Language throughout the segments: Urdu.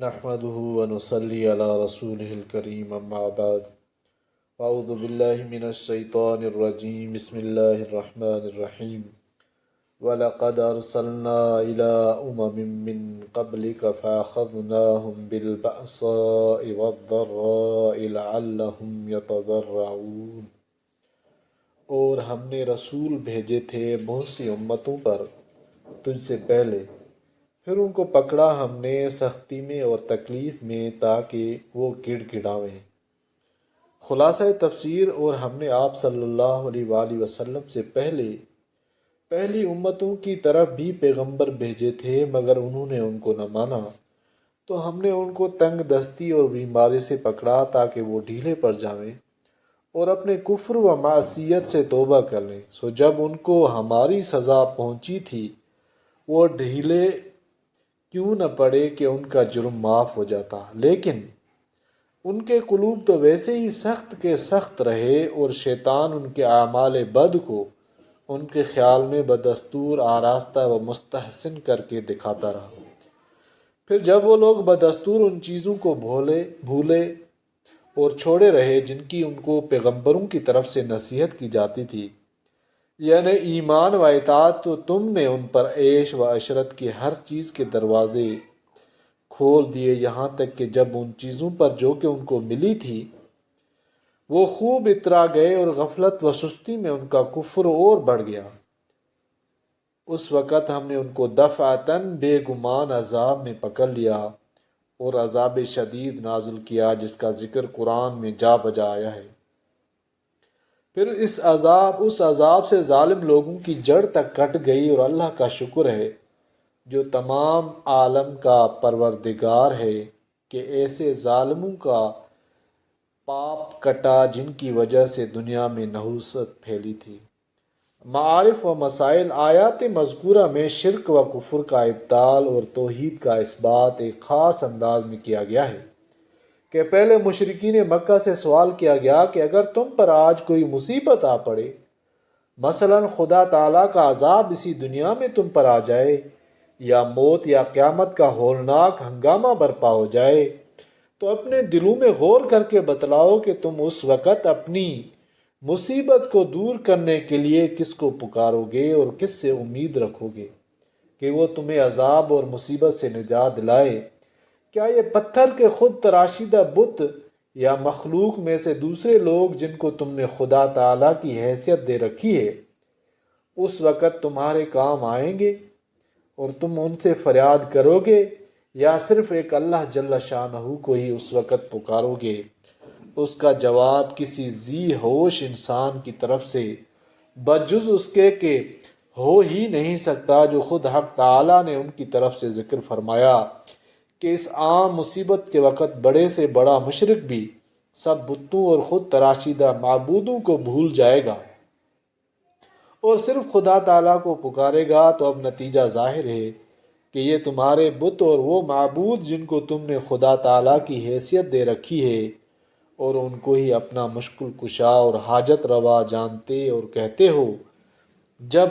نحمده ونصلي على رسوله الكريم اما بعد اعوذ باللہ من الشیطان الرجیم بسم اللہ الرحمن الرحیم وَلَقَدْ أَرْسَلْنَا إِلَىٰ أُمَمٍ مِّن قَبْلِكَ فَأَخَذْنَاهُم بِالْبَأْسَاءِ وَالضَّرَّاءِ لَعَلَّهُمْ يَتَضَرَّعُونَ۔ اور ہم نے رسول بھیجے تھے بہت سی امتوں پر تجھ سے پہلے، پھر ان کو پکڑا ہم نے سختی میں اور تکلیف میں تاکہ وہ گڑ گڑاویں۔ خلاصہ تفسیر، اور ہم نے آپ صلی اللہ علیہ وآلہ وسلم سے پہلی امتوں کی طرف بھی پیغمبر بھیجے تھے، مگر انہوں نے ان کو نہ مانا، تو ہم نے ان کو تنگ دستی اور بیماری سے پکڑا تاکہ وہ ڈھیلے پڑ جاویں اور اپنے کفر و معصیت سے توبہ کر لیں۔ سو جب ان کو ہماری سزا پہنچی تھی، وہ ڈھیلے کیوں نہ پڑے کہ ان کا جرم معاف ہو جاتا، لیکن ان کے قلوب تو ویسے ہی سخت کے سخت رہے، اور شیطان ان کے اعمال بد کو ان کے خیال میں بدستور آراستہ و مستحسن کر کے دکھاتا رہا۔ پھر جب وہ لوگ بدستور ان چیزوں کو بھولے اور چھوڑے رہے جن کی ان کو پیغمبروں کی طرف سے نصیحت کی جاتی تھی، یعنی ایمان و اطاعت، تو تم نے ان پر عیش و عشرت کی ہر چیز کے دروازے کھول دیے، یہاں تک کہ جب ان چیزوں پر جو کہ ان کو ملی تھی وہ خوب اترا گئے اور غفلت و سستی میں ان کا کفر اور بڑھ گیا، اس وقت ہم نے ان کو دفعتاً بے گمان عذاب میں پکڑ لیا اور عذاب شدید نازل کیا، جس کا ذکر قرآن میں جا بجا آیا ہے۔ پھر اس عذاب سے ظالم لوگوں کی جڑ تک کٹ گئی، اور اللہ کا شکر ہے جو تمام عالم کا پروردگار ہے کہ ایسے ظالموں کا پاپ کٹا جن کی وجہ سے دنیا میں نحوست پھیلی تھی۔ معارف و مسائل آیات مذکورہ میں شرک و کفر کا ابطال اور توحید کا اثبات ایک خاص انداز میں کیا گیا ہے کہ پہلے مشرکین مکہ سے سوال کیا گیا کہ اگر تم پر آج کوئی مصیبت آ پڑے، مثلا خدا تعالیٰ کا عذاب اسی دنیا میں تم پر آ جائے، یا موت یا قیامت کا ہولناک ہنگامہ برپا ہو جائے، تو اپنے دلوں میں غور کر کے بتلاؤ کہ تم اس وقت اپنی مصیبت کو دور کرنے کے لیے کس کو پکارو گے اور کس سے امید رکھو گے کہ وہ تمہیں عذاب اور مصیبت سے نجات دلائے؟ کیا یہ پتھر کے خود تراشیدہ بت یا مخلوق میں سے دوسرے لوگ جن کو تم نے خدا تعالیٰ کی حیثیت دے رکھی ہے اس وقت تمہارے کام آئیں گے اور تم ان سے فریاد کرو گے، یا صرف ایک اللہ جل شانہ کو ہی اس وقت پکارو گے؟ اس کا جواب کسی ذی ہوش انسان کی طرف سے بجز اس کے کہ ہو ہی نہیں سکتا، جو خود حق تعالیٰ نے ان کی طرف سے ذکر فرمایا کہ اس عام مصیبت کے وقت بڑے سے بڑا مشرک بھی سب بتوں اور خود تراشیدہ معبودوں کو بھول جائے گا اور صرف خدا تعالیٰ کو پکارے گا۔ تو اب نتیجہ ظاہر ہے کہ یہ تمہارے بت اور وہ معبود جن کو تم نے خدا تعالیٰ کی حیثیت دے رکھی ہے اور ان کو ہی اپنا مشکل کشا اور حاجت روا جانتے اور کہتے ہو، جب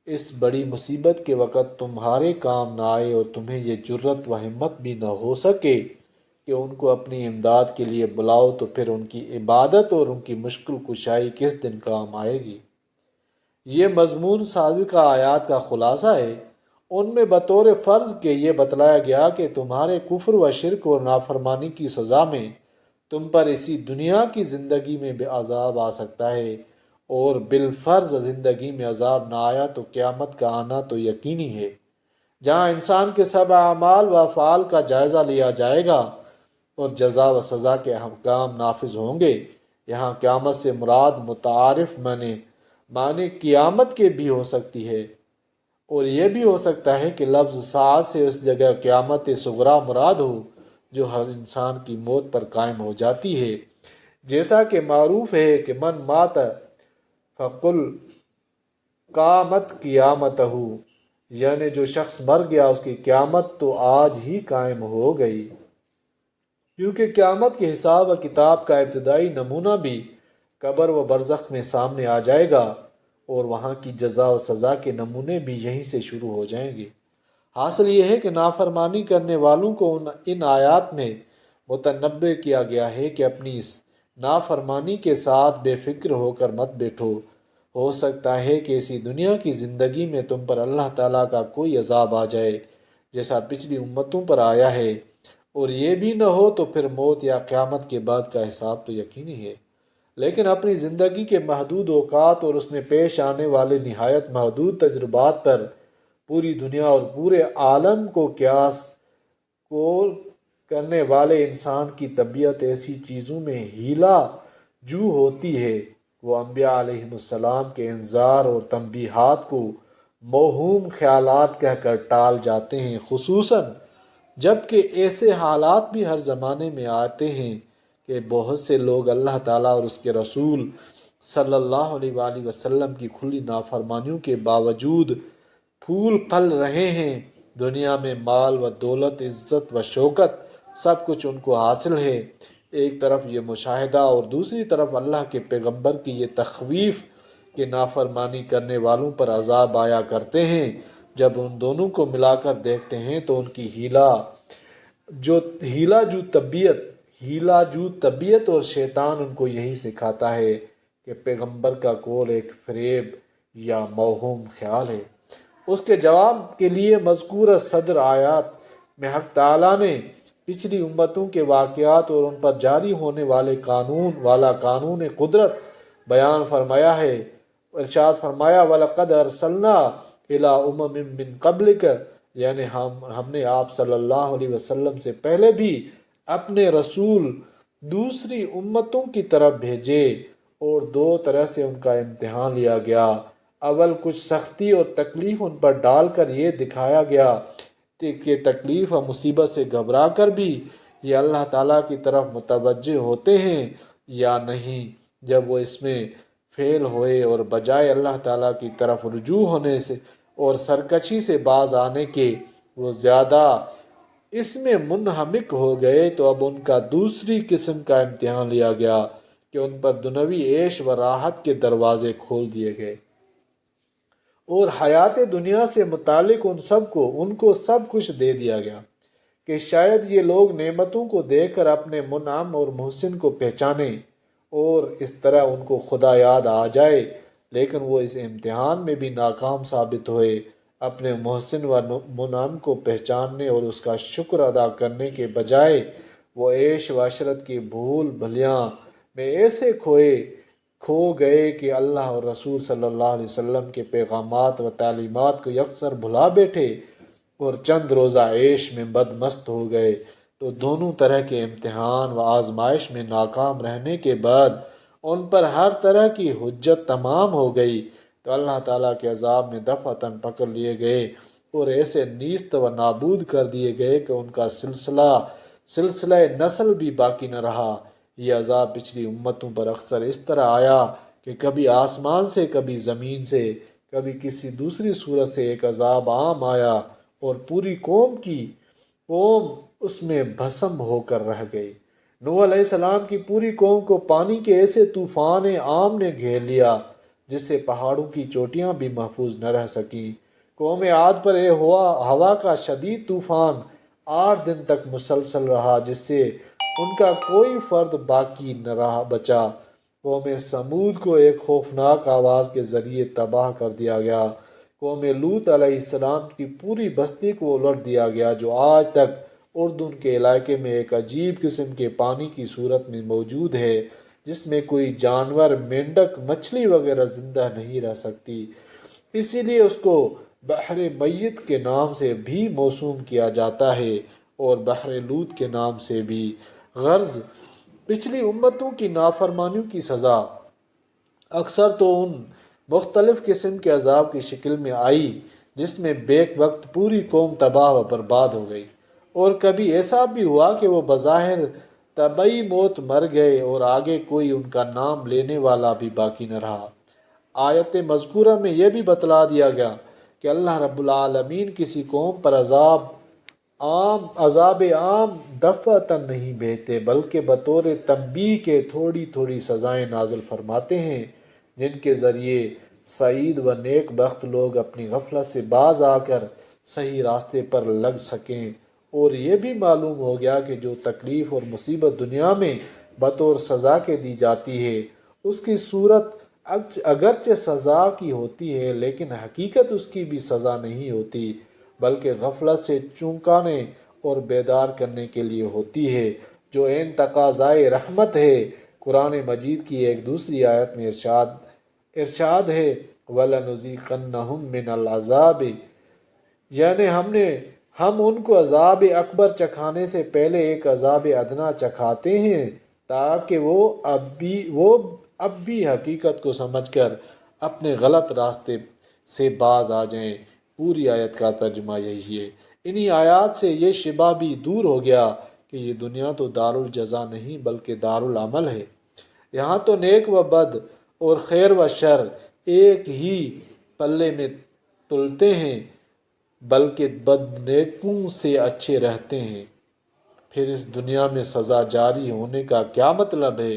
اس بڑی مصیبت کے وقت تمہارے کام نہ آئے اور تمہیں یہ جرت و ہمت بھی نہ ہو سکے کہ ان کو اپنی امداد کے لیے بلاؤ، تو پھر ان کی عبادت اور ان کی مشکل کشائی کس دن کام آئے گی؟ یہ مضمون سابقہ آیات کا خلاصہ ہے۔ ان میں بطور فرض کے یہ بتلایا گیا کہ تمہارے کفر و شرک اور نافرمانی کی سزا میں تم پر اسی دنیا کی زندگی میں بھی عذاب آ سکتا ہے، اور بالفرض زندگی میں عذاب نہ آیا تو قیامت کا آنا تو یقینی ہے، جہاں انسان کے سب اعمال و افعال کا جائزہ لیا جائے گا اور جزا و سزا کے احکام نافذ ہوں گے۔ یہاں قیامت سے مراد متعارف معنی قیامت کے بھی ہو سکتی ہے، اور یہ بھی ہو سکتا ہے کہ لفظ ساعت سے اس جگہ قیامت صغریٰ مراد ہو جو ہر انسان کی موت پر قائم ہو جاتی ہے، جیسا کہ معروف ہے کہ من مات فقل قامت قیامتہ، یعنی جو شخص مر گیا اس کی قیامت تو آج ہی قائم ہو گئی، کیونکہ قیامت کے حساب و کتاب کا ابتدائی نمونہ بھی قبر و برزخ میں سامنے آ جائے گا، اور وہاں کی جزا و سزا کے نمونے بھی یہیں سے شروع ہو جائیں گے۔ حاصل یہ ہے کہ نافرمانی کرنے والوں کو ان آیات میں متنبع کیا گیا ہے کہ اپنی اس نافرمانی کے ساتھ بے فکر ہو کر مت بیٹھو۔ ہو سکتا ہے کہ اسی دنیا کی زندگی میں تم پر اللہ تعالیٰ کا کوئی عذاب آ جائے جیسا پچھلی امتوں پر آیا ہے، اور یہ بھی نہ ہو تو پھر موت یا قیامت کے بعد کا حساب تو یقینی ہے۔ لیکن اپنی زندگی کے محدود اوقات اور اس میں پیش آنے والے نہایت محدود تجربات پر پوری دنیا اور پورے عالم کو قیاس کو کرنے والے انسان کی طبیعت ایسی چیزوں میں ہیلا جو ہوتی ہے، وہ انبیاء علیہم السلام کے انذار اور تنبیہات کو موہوم خیالات کہہ کر ٹال جاتے ہیں، خصوصاً جب کہ ایسے حالات بھی ہر زمانے میں آتے ہیں کہ بہت سے لوگ اللہ تعالیٰ اور اس کے رسول صلی اللہ علیہ وآلہ وسلم کی کھلی نافرمانیوں کے باوجود پھول پھل رہے ہیں۔ دنیا میں مال و دولت، عزت و شوکت سب کچھ ان کو حاصل ہے۔ ایک طرف یہ مشاہدہ اور دوسری طرف اللہ کے پیغمبر کی یہ تخویف کہ نافرمانی کرنے والوں پر عذاب آیا کرتے ہیں۔ جب ان دونوں کو ملا کر دیکھتے ہیں تو ان کی ہیلا جو طبیعت اور شیطان ان کو یہی سکھاتا ہے کہ پیغمبر کا قول ایک فریب یا موہوم خیال ہے۔ اس کے جواب کے لیے مذکورہ صدر آیات میں حق تعالیٰ نے پچھلی امتوں کے واقعات اور ان پر جاری ہونے والے قانون قدرت بیان فرمایا ہے۔ ارشاد فرمایا وَلَقَدْ أَرْسَلْنَا إِلَىٰ أُمَمٍ مِّن قَبْلِكَ، یعنی ہم نے آپ صلی اللہ علیہ وسلم سے پہلے بھی اپنے رسول دوسری امتوں کی طرف بھیجے، اور دو طرح سے ان کا امتحان لیا گیا۔ اول کچھ سختی اور تکلیف ان پر ڈال کر یہ دکھایا گیا کہ تکلیف اور مصیبت سے گھبرا کر بھی یہ اللہ تعالیٰ کی طرف متوجہ ہوتے ہیں یا نہیں۔ جب وہ اس میں فیل ہوئے اور بجائے اللہ تعالیٰ کی طرف رجوع ہونے سے اور سرکشی سے باز آنے کے وہ زیادہ اس میں منہمک ہو گئے، تو اب ان کا دوسری قسم کا امتحان لیا گیا کہ ان پر دنیوی عیش و راحت کے دروازے کھول دیے گئے، اور حیات دنیا سے متعلق ان کو سب کچھ دے دیا گیا کہ شاید یہ لوگ نعمتوں کو دیکھ کر اپنے منعم اور محسن کو پہچانیں اور اس طرح ان کو خدا یاد آ جائے، لیکن وہ اس امتحان میں بھی ناکام ثابت ہوئے۔ اپنے محسن و منعم کو پہچاننے اور اس کا شکر ادا کرنے کے بجائے وہ عیش و عشرت کی بھول بھلیاں میں ایسے کھو گئے کہ اللہ اور رسول صلی اللہ علیہ وسلم کے پیغامات و تعلیمات کو یکسر بھلا بیٹھے اور چند روزہ عیش میں بدمست ہو گئے۔ تو دونوں طرح کے امتحان و آزمائش میں ناکام رہنے کے بعد ان پر ہر طرح کی حجت تمام ہو گئی، تو اللہ تعالیٰ کے عذاب میں دفعتاً پکڑ لیے گئے اور ایسے نیست و نابود کر دیے گئے کہ ان کا سلسلہ نسل بھی باقی نہ رہا۔ یہ عذاب پچھلی امتوں پر اکثر اس طرح آیا کہ کبھی آسمان سے، کبھی زمین سے، کبھی کسی دوسری صورت سے ایک عذاب عام آیا اور پوری قوم اس میں بھسم ہو کر رہ گئی۔ نوح علیہ السلام کی پوری قوم کو پانی کے ایسے طوفان عام نے گھیر لیا جس سے پہاڑوں کی چوٹیاں بھی محفوظ نہ رہ سکیں۔ قوم عاد پر ہوا کا شدید طوفان 8 دن تک مسلسل رہا جس سے ان کا کوئی فرد باقی نہ بچا۔ قوم سمود کو ایک خوفناک آواز کے ذریعے تباہ کر دیا گیا۔ قوم لوط علیہ السلام کی پوری بستی کو الٹ دیا گیا جو آج تک اردن کے علاقے میں ایک عجیب قسم کے پانی کی صورت میں موجود ہے جس میں کوئی جانور، مینڈک، مچھلی وغیرہ زندہ نہیں رہ سکتی، اسی لیے اس کو بحر میت کے نام سے بھی موسوم کیا جاتا ہے اور بحر لوط کے نام سے بھی۔ غرض پچھلی امتوں کی نافرمانیوں کی سزا اکثر تو ان مختلف قسم کے عذاب کی شکل میں آئی جس میں بیک وقت پوری قوم تباہ و برباد ہو گئی، اور کبھی ایسا بھی ہوا کہ وہ بظاہر طبعی موت مر گئے اور آگے کوئی ان کا نام لینے والا بھی باقی نہ رہا۔ آیت مذکورہ میں یہ بھی بتلا دیا گیا کہ اللہ رب العالمین کسی قوم پر عذاب عام دفعتاً نہیں بھیجتے، بلکہ بطور تنبیہ کے تھوڑی تھوڑی سزائیں نازل فرماتے ہیں جن کے ذریعے سعید و نیک بخت لوگ اپنی غفلت سے باز آ کر صحیح راستے پر لگ سکیں، اور یہ بھی معلوم ہو گیا کہ جو تکلیف اور مصیبت دنیا میں بطور سزا کے دی جاتی ہے اس کی صورت اگرچہ سزا کی ہوتی ہے لیکن حقیقت اس کی بھی سزا نہیں ہوتی، بلکہ غفلت سے چونکانے اور بیدار کرنے کے لیے ہوتی ہے، جو عین تقاضائے رحمت ہے۔ قرآن مجید کی ایک دوسری آیت میں ارشاد ہے وَلَنُذِيقَنَّهُم مِّنَ الْعَذَابِ، یعنی ہم ان کو عذاب اکبر چکھانے سے پہلے ایک عذاب ادنا چکھاتے ہیں تاکہ وہ اب بھی حقیقت کو سمجھ کر اپنے غلط راستے سے باز آ جائیں۔ پوری آیت کا ترجمہ یہی ہے۔ انہی آیات سے یہ شبہ بھی دور ہو گیا کہ یہ دنیا تو دار الجزا نہیں بلکہ دار العمل ہے، یہاں تو نیک و بد اور خیر و شر ایک ہی پلے میں تلتے ہیں، بلکہ بد نیکوں سے اچھے رہتے ہیں۔ پھر اس دنیا میں سزا جاری ہونے کا کیا مطلب ہے؟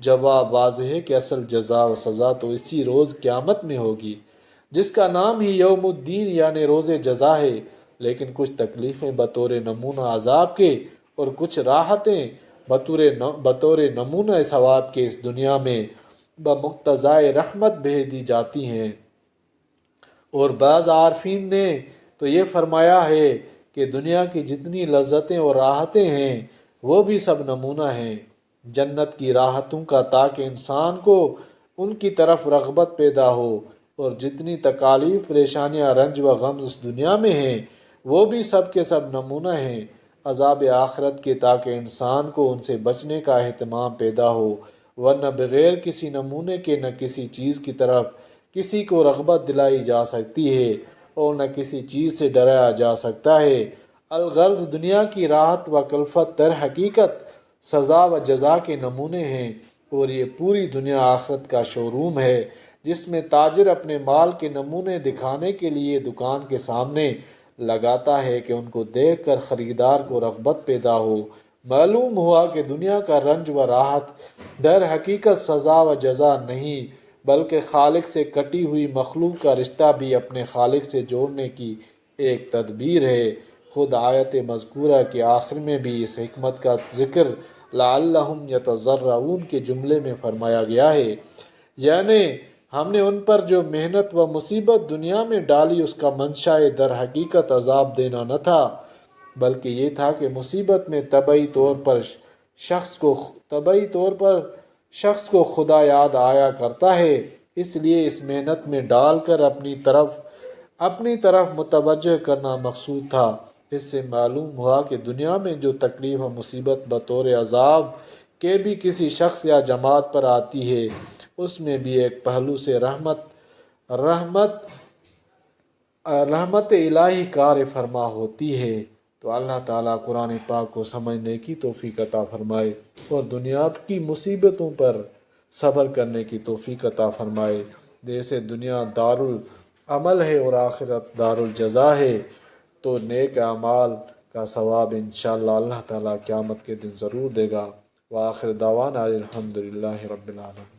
جواب واضح ہے کہ اصل جزا و سزا تو اسی روز قیامت میں ہوگی، جس کا نام ہی یوم الدین یعنی روز جزا ہے، لیکن کچھ تکلیفیں بطور نمونہ عذاب کے اور کچھ راحتیں بطور نمونہ ثواب کے اس دنیا میں بمقتضائے رحمت بھیج دی جاتی ہیں۔ اور بعض عارفین نے تو یہ فرمایا ہے کہ دنیا کی جتنی لذتیں اور راحتیں ہیں وہ بھی سب نمونہ ہیں جنت کی راحتوں کا، تاکہ انسان کو ان کی طرف رغبت پیدا ہو، اور جتنی تکالیف پریشانیاں رنج و غم اس دنیا میں ہیں وہ بھی سب کے سب نمونہ ہیں عذاب آخرت کے، تاکہ انسان کو ان سے بچنے کا اہتمام پیدا ہو، ورنہ بغیر کسی نمونے کے نہ کسی چیز کی طرف کسی کو رغبت دلائی جا سکتی ہے اور نہ کسی چیز سے ڈرایا جا سکتا ہے۔ الغرض دنیا کی راحت و کلفت در حقیقت سزا و جزا کے نمونے ہیں، اور یہ پوری دنیا آخرت کا شو روم ہے جس میں تاجر اپنے مال کے نمونے دکھانے کے لیے دکان کے سامنے لگاتا ہے کہ ان کو دیکھ کر خریدار کو رغبت پیدا ہو۔ معلوم ہوا کہ دنیا کا رنج و راحت در حقیقت سزا و جزا نہیں بلکہ خالق سے کٹی ہوئی مخلوق کا رشتہ بھی اپنے خالق سے جوڑنے کی ایک تدبیر ہے۔ خود آیت مذکورہ کے آخر میں بھی اس حکمت کا ذکر لعلہم یتضرعون کے جملے میں فرمایا گیا ہے، یعنی ہم نے ان پر جو محنت و مصیبت دنیا میں ڈالی اس کا منشا در حقیقت عذاب دینا نہ تھا، بلکہ یہ تھا کہ مصیبت میں طبعی طور پر شخص کو خدا یاد آیا کرتا ہے، اس لیے اس محنت میں ڈال کر اپنی طرف متوجہ کرنا مقصود تھا۔ اس سے معلوم ہوا کہ دنیا میں جو تکلیف و مصیبت بطور عذاب کے بھی کسی شخص یا جماعت پر آتی ہے اس میں بھی ایک پہلو سے رحمت الہی کار فرما ہوتی ہے۔ تو اللہ تعالیٰ قرآن پاک کو سمجھنے کی توفیق عطا فرمائے اور دنیا کی مصیبتوں پر صبر کرنے کی توفیق عطا فرمائے۔ جیسے دنیا دار العمل ہے اور آخرت دار الجزا ہے، تو نیک اعمال کا ثواب انشاءاللہ اللہ تعالیٰ قیامت کے دن ضرور دے گا۔ وآخر دعوانا الحمدللہ رب العالمین۔